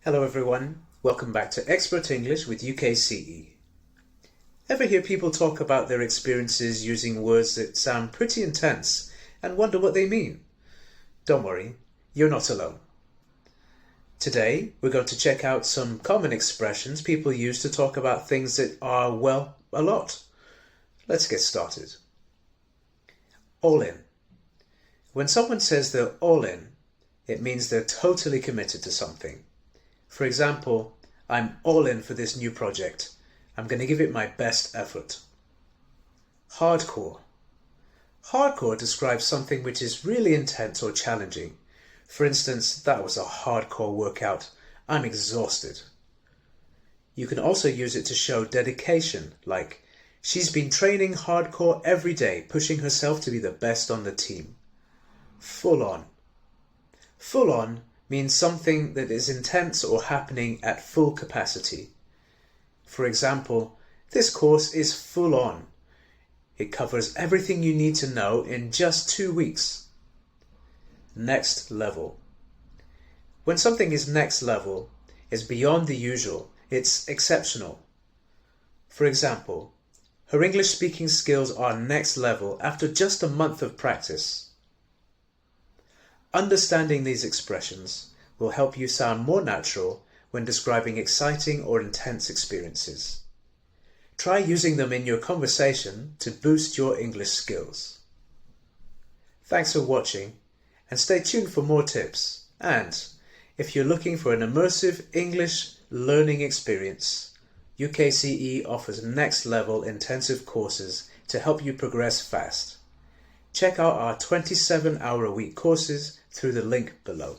Hello everyone, welcome back to Expert English with UKCE. Ever hear people talk about their experiences using words that sound pretty intense and wonder what they mean? Don't worry, you're not alone. Today we're going to check out some common expressions people use to talk about things that are, well, a lot. Let's get started. All in. When someone says they're all in, it means they're totally committed to something. For example, I'm all in for this new project. I'm going to give it my best effort. Hardcore. Hardcore describes something which is really intense or challenging. For instance, that was a hardcore workout. I'm exhausted. You can also use it to show dedication, like, she's been training hardcore every day, pushing herself to be the best on the team. Full on. Full on means something that is intense or happening at full capacity. For example, this course is full on. It covers everything you need to know in just 2 weeks. Next level. When something is next level, it's beyond the usual, it's exceptional. For example, her English speaking skills are next level after just a month of practice. Understanding these expressions will help you sound more natural when describing exciting or intense experiences. Try using them in your conversation to boost your English skills. Thanks for watching, and stay tuned for more tips. And if you're looking for an immersive English learning experience, UKCE offers next-level intensive courses to help you progress fast. Check out our 27-hour-a-week courses through the link below.